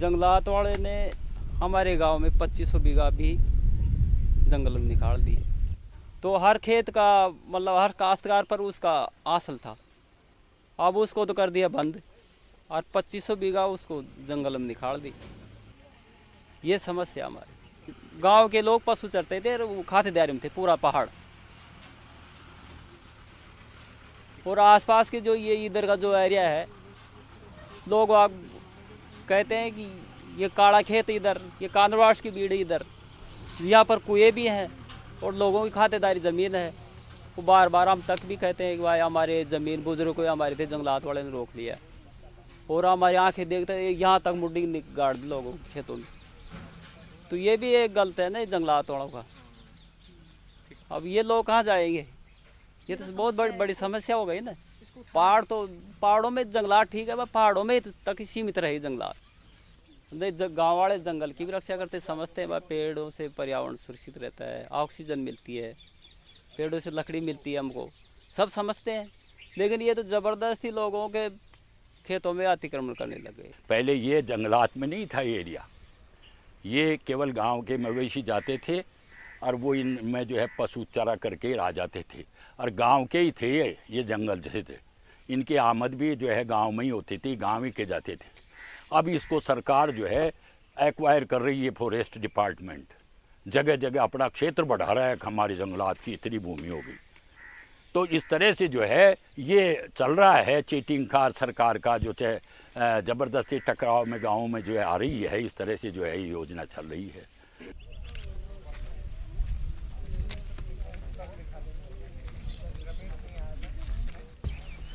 जंगलात वाले ने हमारे गांव में 2500 बीघा भी जंगल निकाल दिए। तो हर खेत का मतलब हर काश्तकार पर उसका आसल था, अब उसको तो कर दिया बंद और 2500 बीघा उसको जंगल में निकाल दी। ये समस्या हमारी। गांव के लोग पशु चरते थे, वो खातेदारी में थे पूरा पहाड़, और आसपास के जो ये इधर का जो एरिया है, लोग आप कहते हैं कि ये काला खेत इधर, ये कांदरवास की बीड़ इधर, यहाँ पर कुएं भी हैं और लोगों की खातेदारी ज़मीन है। वो बार बार हम तक भी कहते हैं कि भाई हमारे ज़मीन बुजुर्ग को हमारे थे, जंगलात वाले ने रोक लिया और हमारी आंखें देखते हैं यहाँ तक मुड्डी गाड़ दी लोगों के खेतों में। तो ये भी एक गलत है ना जंगलात वालों का। अब ये लोग कहाँ जाएंगे? ये तो बहुत बड़ी समस्या हो गई ना। पहाड़ों में जंगलात ठीक है, पहाड़ों में तक सीमित रहे जंगलात। गांव वाले जंगल की भी रक्षा करते, समझते हैं पेड़ों से पर्यावरण सुरक्षित रहता है, ऑक्सीजन मिलती है, पेड़ों से लकड़ी मिलती है, हमको सब समझते हैं। लेकिन ये तो ज़बरदस्ती लोगों के खेतों में अतिक्रमण करने लगे। पहले ये जंगलात में नहीं था एरिया, ये केवल गांव के मवेशी जाते थे और वो इनमें जो है पशु चरा करके आ जाते थे, और गांव के ही थे ये जंगल जैसे थे। इनकी आमद भी जो है गांव में ही होती थी, गांव ही के जाते थे। अब इसको सरकार जो है एक्वायर कर रही है, फॉरेस्ट डिपार्टमेंट जगह जगह अपना क्षेत्र बढ़ा रहा है। हमारी जंगलात की इतनी भूमि होगी, तो इस तरह से जो है ये चल रहा है चीटिंग का सरकार का, जो चाहे ज़बरदस्ती टकराव में गाँव में जो है आ रही है। इस तरह से जो है ये योजना चल रही है।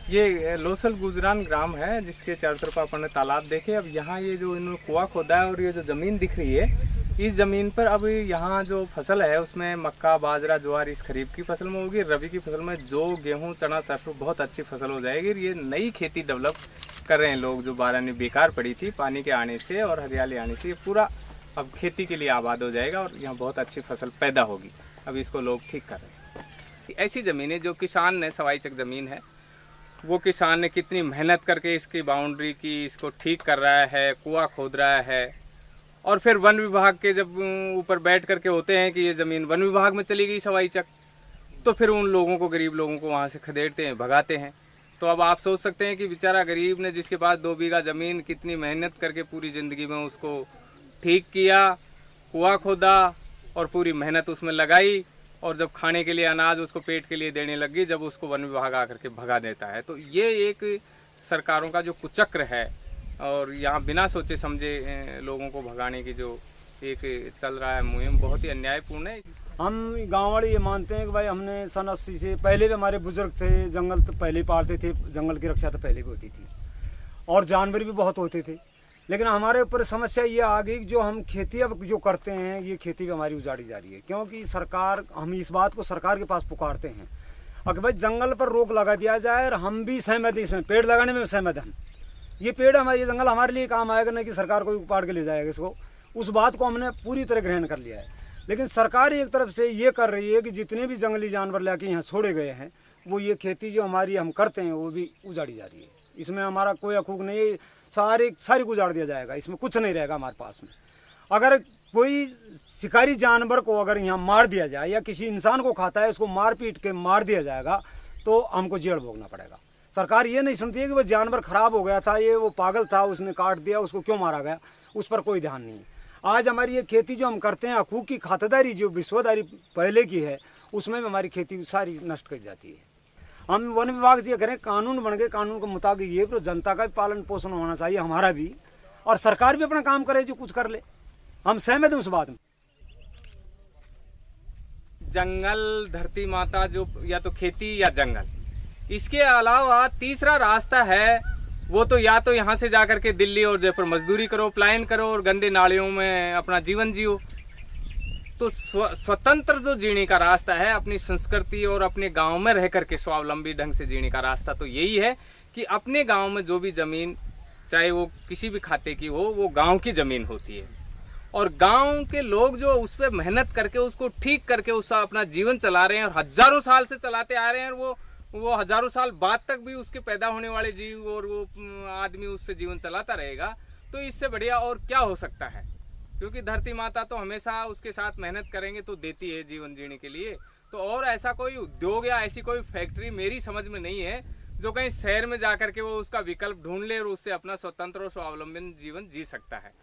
ये लोसल गुजरान ग्राम है, जिसके चारों तरफ अपन तालाब देखे। अब यहाँ ये जो इन्होंने कुआं खोदा है और ये जो ज़मीन दिख रही है, इस ज़मीन पर अब यहाँ जो फसल है उसमें मक्का, बाजरा, ज्वार इस खरीफ की फसल में होगी। रबी की फसल में जौ, गेहूँ, चना, सरसों बहुत अच्छी फसल हो जाएगी। ये नई खेती डेवलप कर रहे हैं लोग, जो 12 ने बेकार पड़ी थी पानी के आने से और हरियाली आने से। ये पूरा अब खेती के लिए आबाद हो जाएगा और यहाँ बहुत अच्छी फसल पैदा होगी। अब इसको लोग ठीक कर रहे हैं। ऐसी ज़मीनें जो किसान ने, सवाई चक ज़मीन है, वो किसान ने कितनी मेहनत करके इसकी बाउंड्री की, इसको ठीक कर रहा है, कुआं खोद रहा है, और फिर वन विभाग के जब ऊपर बैठ करके होते हैं कि ये ज़मीन वन विभाग में चली गई सवाई चक, तो फिर उन लोगों को, गरीब लोगों को वहाँ से खदेड़ते हैं, भगाते हैं। तो अब आप सोच सकते हैं कि बेचारा गरीब ने, जिसके पास 2 बीघा ज़मीन, कितनी मेहनत करके पूरी ज़िंदगी में उसको ठीक किया, कुआं खोदा और पूरी मेहनत उसमें लगाई, और जब खाने के लिए अनाज उसको पेट के लिए देने लगी, जब उसको वन विभाग आकर के भगा देता है। तो ये एक सरकारों का जो कुचक्र है, और यहाँ बिना सोचे समझे लोगों को भगाने की जो एक चल रहा है मुहिम, बहुत ही अन्यायपूर्ण है। हम गांव वाले ये मानते हैं कि भाई हमने सन 80 से पहले भी हमारे बुजुर्ग थे, जंगल तो पहले ही पालते थे, जंगल की रक्षा तो पहले भी होती थी और जानवर भी बहुत होते थे। लेकिन हमारे ऊपर समस्या ये आ गई कि जो हम खेती अब जो करते हैं, ये खेती भी हमारी उजाड़ी जा रही है। क्योंकि सरकार, हम इस बात को सरकार के पास पुकारते हैं अगर भाई जंगल पर रोक लगा दिया जाए, और हम भी सहमत हैं, इसमें पेड़ लगाने में सहमत हैं। ये पेड़ हमारे, ये जंगल हमारे लिए काम आएगा, नहीं कि सरकार कोई उपाड़ के ले जाएगा इसको। उस बात को हमने पूरी तरह ग्रहण कर लिया है। लेकिन सरकार एक तरफ से ये कर रही है कि जितने भी जंगली जानवर लाके यहाँ छोड़े गए हैं, वो ये खेती जो हमारी हम करते हैं वो भी उजाड़ी जा रही है। इसमें हमारा कोई हकूक नहीं है, सारी उजाड़ दिया जाएगा, इसमें कुछ नहीं रहेगा हमारे पास में। अगर कोई शिकारी जानवर को अगर यहाँ मार दिया जाए, या किसी इंसान को खाता है उसको मार पीट के मार दिया जाएगा, तो हमको जेल भोगना पड़ेगा। सरकार ये नहीं सुनती है कि वो जानवर खराब हो गया था, ये वो पागल था, उसने काट दिया, उसको क्यों मारा गया, उस पर कोई ध्यान नहीं है। आज हमारी ये खेती जो हम करते हैं, हकूक की खातेदारी जो विश्वदारी पहले की है, उसमें भी हमारी खेती सारी नष्ट कर जाती है। हम वन विभाग से करें, कानून बन गए, कानून के मुताबिक ये तो जनता का भी पालन पोषण होना चाहिए, हमारा भी, और सरकार भी अपना काम करे, जो कुछ कर ले। हम सहमत हैं उस बात में। जंगल धरती माता, जो या तो खेती या जंगल, इसके अलावा तीसरा रास्ता है, वो तो या तो यहाँ से जाकर के दिल्ली और जयपुर मजदूरी करो, पलायन करो और गंदे नालियों में अपना जीवन जियो। तो स्वतंत्र जो जीने का रास्ता है, अपनी संस्कृति और अपने गांव में रह करके स्वावलंबी ढंग से जीने का रास्ता तो यही है कि अपने गांव में जो भी जमीन, चाहे वो किसी भी खाते की हो, वो गांव की जमीन होती है, और गांव के लोग जो उस पर मेहनत करके उसको ठीक करके उसका अपना जीवन चला रहे हैं, और हजारों साल से चलाते आ रहे हैं, और वो हजारों साल बाद तक भी उसके पैदा होने वाले जीव और वो आदमी उससे जीवन चलाता रहेगा। तो इससे बढ़िया और क्या हो सकता है। क्योंकि धरती माता तो हमेशा उसके साथ मेहनत करेंगे तो देती है जीवन जीने के लिए। तो और ऐसा कोई उद्योग या ऐसी कोई फैक्ट्री मेरी समझ में नहीं है जो कहीं शहर में जाकर के वो उसका विकल्प ढूंढ ले और उससे अपना स्वतंत्र और स्वावलंबन जीवन जी सकता है।